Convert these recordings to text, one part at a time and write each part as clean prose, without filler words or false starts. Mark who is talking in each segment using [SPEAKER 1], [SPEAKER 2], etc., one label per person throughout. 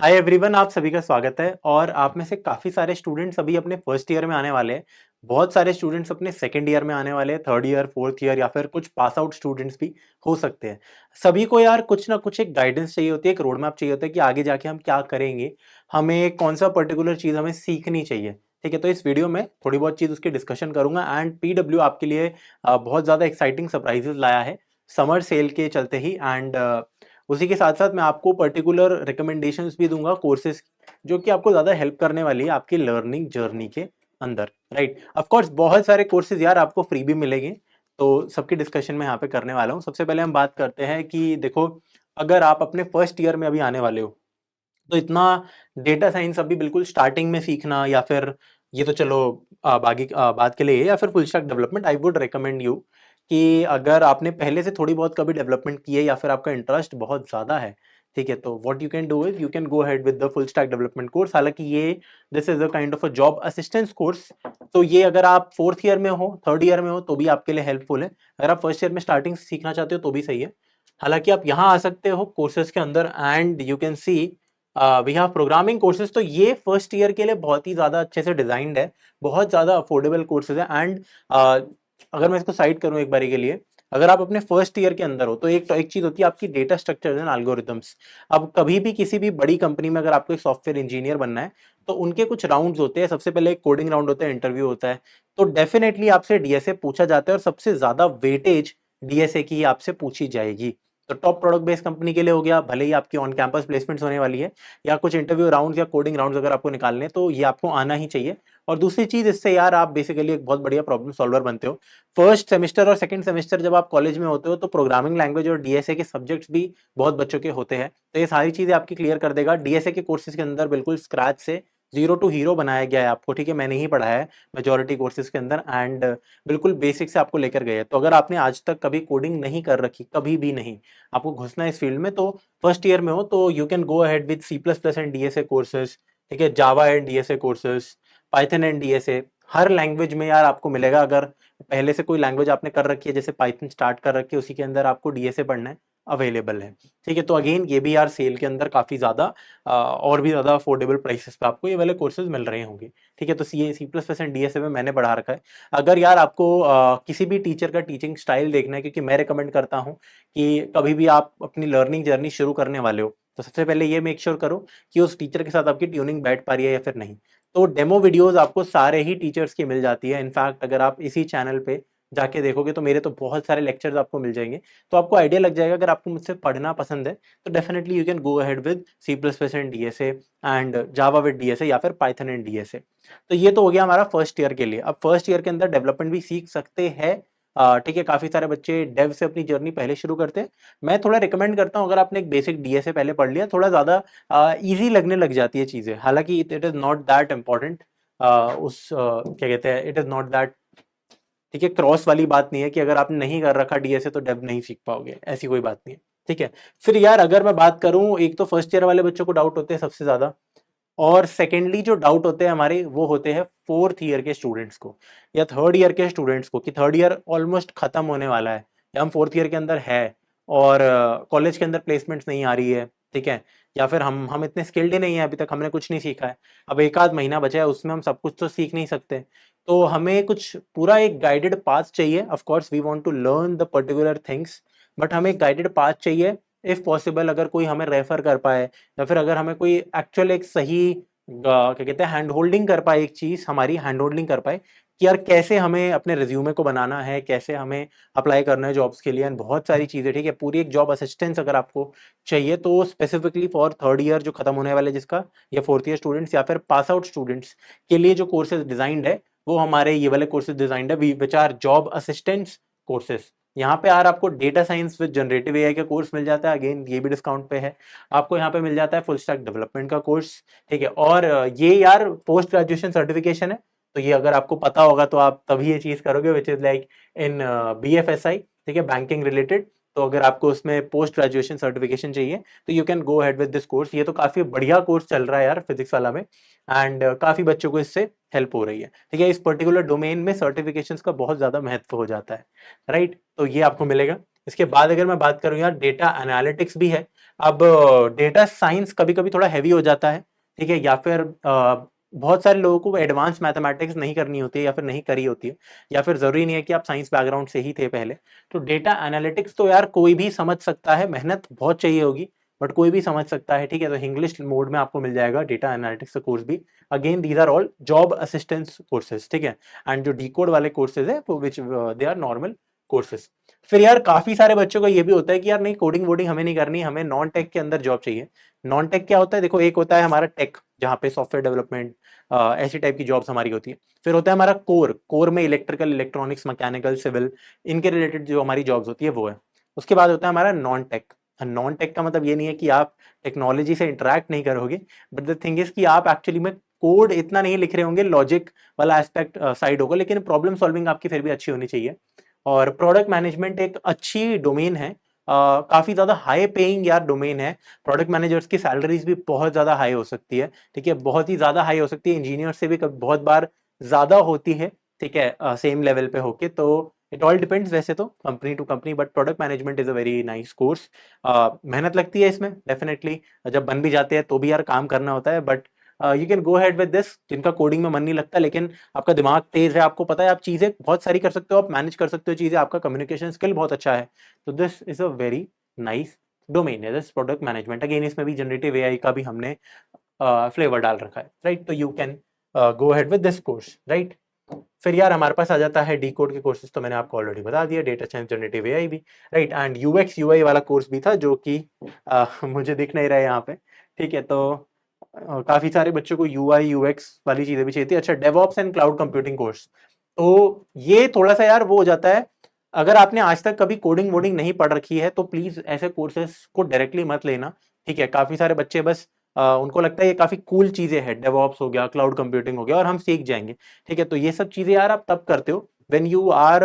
[SPEAKER 1] Hi everyone, आप सभी का स्वागत है। और आप में से काफ़ी सारे स्टूडेंट्स अभी अपने फर्स्ट ईयर में आने वाले हैं। बहुत सारे स्टूडेंट्स अपने सेकंड ईयर में आने वाले हैं, थर्ड ईयर, फोर्थ ईयर या फिर कुछ पास आउट स्टूडेंट्स भी हो सकते हैं। सभी को यार कुछ ना कुछ एक गाइडेंस चाहिए होती है, एक रोड मैप चाहिए होता है कि आगे जाके हम क्या करेंगे, हमें कौन सा पर्टिकुलर चीज़ हमें सीखनी चाहिए। ठीक है, तो इस वीडियो में थोड़ी बहुत चीज़ उसकी डिस्कशन करूंगा। एंड पीडब्ल्यू आपके लिए बहुत ज़्यादा एक्साइटिंग सरप्राइजेस लाया है समर सेल के चलते ही। एंड उसी के साथ साथ मैं आपको पर्टिकुलर रिकमेंडेशंस भी दूंगा कोर्सेज जो कि आपको ज़्यादा हेल्प करने वाली है आपकी लर्निंग जर्नी के अंदर। राइट, ऑफ कोर्स बहुत सारे कोर्सेज यार आपको फ्री भी मिलेंगे, तो सबकी डिस्कशन में यहाँ पे करने वाला हूँ। सबसे पहले हम बात करते हैं कि देखो, अगर आप अपने फर्स्ट ईयर में अभी आने वाले हो तो इतना डेटा साइंस अभी बिल्कुल स्टार्टिंग में सीखना, या फिर ये तो चलो बाकी बात के लिए है, या फिर full stack development, I would recommend you कि अगर आपने पहले से थोड़ी बहुत कभी डेवलपमेंट की है या फिर आपका इंटरेस्ट बहुत ज़्यादा है, ठीक है, तो what you can do is you can go ahead with the full stack development course. हालांकि ये this is a kind of a job assistance course, तो ये अगर आप फोर्थ ईयर में हो, थर्ड ईयर में हो, तो भी आपके लिए हेल्पफुल है। अगर आप फर्स्ट ईयर में स्टार्टिंग सीखना चाहते हो तो भी सही है। हालांकि आप यहाँ आ सकते हो कोर्सेज के अंदर and you can see we have programming courses. तो ये फर्स्ट ईयर के लिए बहुत ही ज़्यादा अच्छे से डिजाइंड है, बहुत ज़्यादा अफोर्डेबल कोर्सेज है। एंड अगर मैं इसको साइड करूँ एक बारी के लिए, अगर आप अपने फर्स्ट ईयर के अंदर हो तो एक चीज़ होती है आपकी डेटा स्ट्रक्चर एंड एल्गोरिथम्स। अब कभी भी किसी भी बड़ी कंपनी में अगर आपको एक सॉफ्टवेयर इंजीनियर बनना है तो उनके कुछ राउंड्स होते हैं। सबसे पहले एक कोडिंग राउंड होता है, इंटरव्यू होता है, तो डेफिनेटली आपसे डीएसए पूछा जाता है और सबसे ज़्यादा वेटेज डीएसए की ही आपसे पूछी जाएगी। तो टॉप प्रोडक्ट बेस्ड कंपनी के लिए हो गया, भले ही आपकी ऑन कैंपस प्लेसमेंट्स होने वाली है या कुछ इंटरव्यू राउंड्स या कोडिंग राउंड्स अगर आपको निकालने हैं तो ये आपको आना ही चाहिए। और दूसरी चीज, इससे यार आप बेसिकली एक बहुत बढ़िया प्रॉब्लम सॉल्वर बनते हो। फर्स्ट सेमेस्टर और सेकंड सेमेस्टर जब आप कॉलेज में होते हो तो प्रोग्रामिंग लैंग्वेज और डीएसए के सब्जेक्ट्स भी बहुत बच्चों के होते हैं, तो ये सारी चीजें आपकी क्लियर कर देगा। डीएसए के कोर्सेज के अंदर बिल्कुल स्क्रैच से जीरो टू हीरो बनाया गया है आपको। ठीक है, मैंने ही पढ़ाया है मेजोरिटी कोर्सेज के अंदर, एंड बिल्कुल बेसिक से आपको लेकर गए हैं। तो अगर आपने आज तक कभी कोडिंग नहीं कर रखी, कभी भी नहीं, आपको घुसना है इस फील्ड में, तो फर्स्ट ईयर में हो तो you can go ahead with C plus plus and DSA courses. ठीक है, Java and DSA courses, Python and DSA, हर लैंग्वेज में यार आपको मिलेगा। अगर पहले से कोई लैंग्वेज आपने कर रखी है, जैसे पाइथन स्टार्ट कर रखी है, उसी के अंदर आपको डीएसए पढ़ना है, अवेलेबल है। ठीक है, तो अगेन ये भी यार सेल के अंदर काफी ज्यादा और भी ज्यादा अफोर्डेबल प्राइसेस पे आपको ये वाले कोर्सेज मिल रहे होंगे। ठीक है, तो C plus plus and DSA में मैंने पढ़ा रखा है। अगर यार आपको किसी भी टीचर का टीचिंग स्टाइल देखना है, क्योंकि मैं रिकमेंड करता हूँ कि कभी भी आप अपनी लर्निंग जर्नी शुरू करने वाले हो तो सबसे पहले ये मेक श्योर करो कि उस टीचर के साथ आपकी ट्यूनिंग बैठ पा रही है या फिर नहीं। तो डेमो वीडियोस आपको सारे ही टीचर्स की मिल जाती है। इनफैक्ट अगर आप इसी चैनल पे जाके देखोगे तो मेरे तो बहुत सारे लेक्चर्स आपको मिल जाएंगे, तो आपको आइडिया लग जाएगा। अगर आपको मुझसे पढ़ना पसंद है तो definitely you can go ahead with C plus plus and DSA and Java with DSA या फिर पाइथन एंड डीएसए। तो ये तो हो गया हमारा फर्स्ट ईयर के लिए। अब फर्स्ट ईयर के अंदर डेवलपमेंट भी सीख सकते हैं। ठीक है, काफी सारे बच्चे डेव से अपनी जर्नी पहले शुरू करते हैं। मैं थोड़ा रिकमेंड करता हूँ, अगर आपने एक बेसिक डीएसए पहले पढ़ लिया, थोड़ा ज्यादा इजी लगने लग जाती है चीजें। हालांकि it is not that important, क्या कहते हैं, इट इज नॉट दैट, ठीक है, क्रॉस वाली बात नहीं है कि अगर आपने नहीं कर रखा डीएसए तो डेव नहीं सीख पाओगे, ऐसी कोई बात नहीं है। ठीक है, फिर यार अगर मैं बात करूं, एक तो फर्स्ट ईयर वाले बच्चों को डाउट होते हैं सबसे ज्यादा, और सेकेंडली जो डाउट होते हैं हमारे वो होते हैं फोर्थ ईयर के स्टूडेंट्स को या थर्ड ईयर के स्टूडेंट्स को, कि थर्ड ईयर ऑलमोस्ट खत्म होने वाला है या हम फोर्थ ईयर के अंदर है और कॉलेज के अंदर प्लेसमेंट्स नहीं आ रही है। ठीक है, या फिर हम इतने स्किल्ड ही नहीं है, अभी तक हमने कुछ नहीं सीखा है, अब एक आध महीना बचा है, उसमें हम सब कुछ तो सीख नहीं सकते। तो हमें कुछ पूरा एक गाइडेड पाथ चाहिए। Of course we want to learn the particular things, but हमें एक गाइडेड पाथ चाहिए। इफ पॉसिबल अगर कोई हमें रेफर कर पाए या फिर अगर हमें कोई एक्चुअल एक सही क्या कहते हैं हैंड होल्डिंग कर पाए, एक चीज हमारी हैंड होल्डिंग कर पाए कि यार कैसे हमें अपने रिज्यूमे को बनाना है, कैसे हमें अप्लाई करना है जॉब्स के लिए, एंड बहुत सारी चीजें। ठीक है, पूरी एक जॉब असिस्टेंस अगर आपको चाहिए तो स्पेसिफिकली फॉर थर्ड ईयर जो खत्म होने वाले जिसका, या फोर्थ ईयर स्टूडेंट्स या फिर पास आउट स्टूडेंट्स के लिए जो कोर्सेज डिजाइंड है, वो हमारे ये वाले कोर्सेज डिजाइंड है which are job assistants courses. यहाँ पे यार आपको data science with generative AI का कोर्स मिल जाता है, अगेन ये भी डिस्काउंट पे है। आपको यहाँ पे मिल जाता है फुल स्टैक डेवलपमेंट का कोर्स। ठीक है, और ये यार पोस्ट ग्रेजुएशन सर्टिफिकेशन है, तो ये अगर आपको पता होगा तो आप तभी ये चीज करोगे, which is like in BFSI. ठीक है, बैंकिंग रिलेटेड। तो अगर आपको उसमें पोस्ट ग्रेजुएशन सर्टिफिकेशन चाहिए तो you can go ahead with this course. ये तो काफी बढ़िया कोर्स चल रहा है यार फिजिक्स वाला में, एंड काफी बच्चों को इससे हेल्प हो रही है। ठीक है, इस पर्टिकुलर डोमेन में सर्टिफिकेशंस का बहुत ज्यादा महत्व हो जाता है। राइट, तो ये आपको मिलेगा। इसके बाद अगर मैं बात करूं यार, डेटा एनालिटिक्स भी है। अब डेटा साइंस कभी-कभी थोड़ा हेवी हो जाता है, ठीक है? या फिर बहुत सारे लोगों को एडवांस मैथमेटिक्स नहीं करनी होती है या फिर नहीं करी होती है, या फिर ज़रूरी नहीं है कि आप साइंस बैकग्राउंड से ही थे पहले। तो डेटा एनालिटिक्स तो यार कोई भी समझ सकता है, मेहनत बहुत चाहिए होगी, बट कोई भी समझ सकता है, ठीक है? तो इंग्लिश मोड में आपको मिल जाएगा डेटा एनालिटिक्स का कोर्स भी। Again these are all job assistance courses, ठीक है? एंड जो डीकोड वाले कोर्सेज़ हैं, वो which they are normal courses. फिर यार काफ़ी सारे बच्चों का ये भी होता है कि यार नहीं, कोडिंग वोडिंग हमें नहीं करनी, हमें नॉन टेक के अंदर जॉब चाहिए। नॉन टेक क्या होता है? देखो, एक होता है हमारा टेक, जहाँ पे सॉफ्टवेयर डेवलपमेंट ऐसी टाइप की जॉब्स हमारी होती है। फिर होता है हमारा कोर, कोर में इलेक्ट्रिकल, इलेक्ट्रॉनिक्स, मैकेनिकल, सिविल, इनके रिलेटेड जो हमारी जॉब्स होती है वो है। उसके बाद होता है हमारा नॉन टेक। नॉन टेक का मतलब ये नहीं है कि आप टेक्नोलॉजी से इंटरैक्ट नहीं करोगे, बट द थिंग इज कि आप एक्चुअली में कोड इतना नहीं लिख रहे होंगे, लॉजिक वाला एस्पेक्ट साइड होगा, लेकिन प्रॉब्लम सॉल्विंग आपकी फिर भी अच्छी होनी चाहिए। और प्रोडक्ट मैनेजमेंट एक अच्छी डोमेन है, काफ़ी ज़्यादा हाई पेइंग यार डोमेन है। प्रोडक्ट मैनेजर्स की सैलरीज भी बहुत ज़्यादा हाई हो सकती है, ठीक है? बहुत ही ज़्यादा हाई हो सकती है, इंजीनियर से भी बहुत बार ज़्यादा होती है, ठीक है? सेम लेवल पे होके। तो इट ऑल डिपेंड्स वैसे तो company to company, but product management is a very nice course. मेहनत लगती है इसमें डेफिनेटली, जब बन भी जाते हैं तो भी यार काम करना होता है, but you can go head with this. जिनका कोडिंग में मन नहीं लगता, लेकिन आपका दिमाग तेज है, आपको पता है आप चीज़ें बहुत सारी कर सकते हो, आप मैनेज कर सकते हो चीज़ें, आपका कम्युनिकेशन स्किल बहुत अच्छा है, तो this is a very nice domain है दिस प्रोडक्ट मैनेजमेंट। अगेन इसमें भी जनरेटिव एआई का भी हमने फ्लेवर डाल रखा है, राइट? तो you can go head with this course, right? फिर यार हमारे पास आ जाता है डी कोड के कोर्सेज, तो मैंने आपको ऑलरेडी बता दिया, डेटा साइंस, जनरेटिव एआई भी, राइट? एंड यूएक्स यूआई वाला कोर्स भी था, जो कि मुझे दिख नहीं रहा है यहाँ पे, ठीक है? तो काफ़ी सारे बच्चों को यूआई यूएक्स वाली चीज़ें भी चाहिए थी। अच्छा, DevOps and cloud computing course, तो ये थोड़ा-सा यार वो हो जाता है, अगर आपने आज तक कभी कोडिंग वोडिंग नहीं पढ़ रखी है, तो प्लीज़ ऐसे कोर्सेज़ को डायरेक्टली मत लेना, ठीक है? काफ़ी सारे बच्चे बस उनको लगता है ये काफ़ी कूल चीज़ें हैं, डेवऑप्स हो गया, क्लाउड कंप्यूटिंग हो गया, और हम सीख जाएँगे, ठीक है? तो ये सब चीज़ें यार आप तब करते हो व्हेन यू आर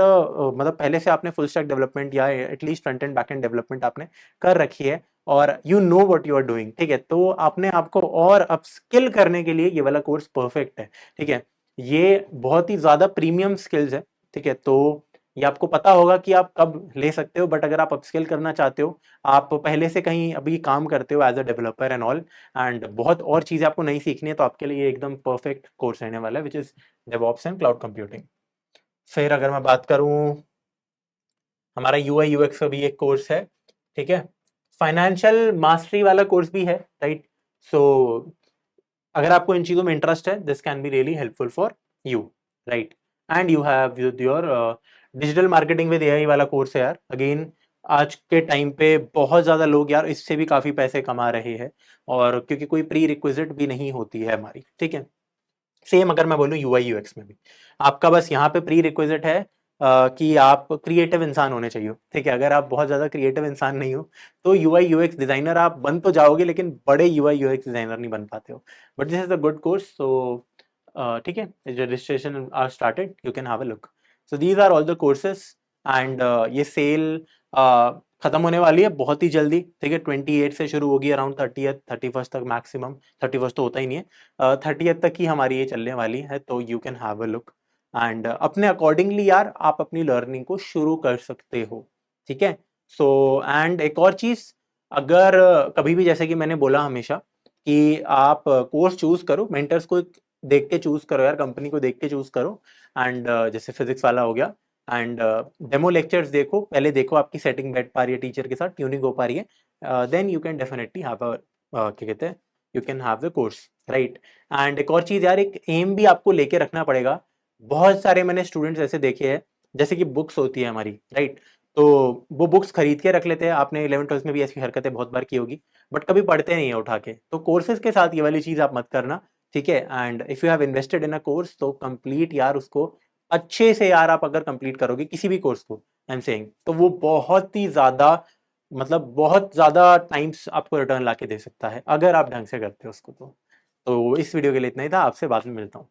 [SPEAKER 1] मतलब पहले से आपने फुल स्टैक डेवलपमेंट या at least front end back end development आपने कर रखी है, और you know what you are doing, ठीक है? तो आपने आपको और अपस्किल करने के लिए ये वाला कोर्स परफेक्ट है, ठीक है? ये बहुत ही ज़्यादा प्रीमियम स्किल्स है, ठीक है? तो ये आपको पता होगा कि आप कब ले सकते हो, बट अगर आप अपस्किल करना चाहते हो, आप पहले से कहीं अभी काम करते हो as a developer and all, and बहुत और चीज़ें आपको नहीं सीखनी है, तो आपके लिए ये एकदम परफेक्ट कोर्स रहने वाला है, which is DevOps and cloud computing. फिर अगर मैं बात करूँ, हमारा यूआई यूएक्स का भी एक कोर्स है, ठीक है? फाइनेंशियल मास्टरी वाला कोर्स भी है, राइट? सो अगर आपको इन चीज़ों में इंटरेस्ट है, this can be really helpful for you, right? And you have your digital marketing with AI वाला कोर्स है यार। अगेन आज के टाइम पे बहुत ज़्यादा लोग यार इससे भी काफ़ी पैसे कमा रहे हैं, और क्योंकि कोई प्री रिक्विजिट भी नहीं होती है हमारी, ठीक है? सेम अगर मैं बोलूँ यूआई यूएक्स में भी, आपका बस यहाँ पे प्री रिक्विजिट है कि आप क्रिएटिव इंसान होने चाहिए, ठीक है? अगर आप बहुत ज़्यादा क्रिएटिव इंसान नहीं हो, तो यूआई यूएक्स डिज़ाइनर आप बन तो जाओगे, लेकिन बड़े यूआई यूएक्स डिज़ाइनर नहीं बन पाते हो। But this is a good course, so ठीक है? Registration are started, you can have a look. So these are all the courses, and ये सेल खत्म होने वाली है बहुत ही जल्दी, ठीक है? 28 से शुरू होगी, अराउंड 30th 31st तक मैक्सिमम, 31st तो होता ही नहीं है, 30th तक ही हमारी ये चलने वाली है, तो you can have a look, and अपने अकॉर्डिंगली यार आप अपनी लर्निंग को शुरू कर सकते हो, ठीक है? सो एंड एक और चीज़, अगर कभी भी, जैसे कि मैंने बोला हमेशा, कि आप कोर्स चूज़ करो, मेंटर्स को देख के चूज़ करो यार, कंपनी को देख के चूज़ करो, एंड जैसे फिज़िक्स वाला हो गया, एंड डेमो लेक्चर्स देखो, पहले देखो आपकी सेटिंग बैठ पा रही है टीचर के साथ, ट्यूनिंग हो पा रही है, then you can definitely have a क्या कहते हैं, you can have the course, right? And एक और चीज़ यार, एक एम भी आपको लेके रखना पड़ेगा। बहुत सारे मैंने स्टूडेंट्स ऐसे देखे हैं, जैसे कि बुक्स होती है हमारी, राइट? तो वो बुक्स खरीद के रख लेते हैं, आपने 11th-12th में भी ऐसी हरकतें बहुत बार की होगी, बट कभी पढ़ते नहीं है उठा के। तो कोर्सेज़ के साथ ये वाली चीज़ आप मत करना, ठीक है? And if you have invested in a course, तो कंप्लीट यार उसको अच्छे से यार, आप अगर कंप्लीट करोगे किसी भी कोर्स को, आई एम सेइंग, तो वो बहुत ही ज़्यादा, मतलब बहुत ज़्यादा टाइम्स आपको रिटर्न लाके दे सकता है, अगर आप ढंग से करते हो उसको तो। तो इस वीडियो के लिए इतना ही था, आपसे बाद में मिलता हूँ।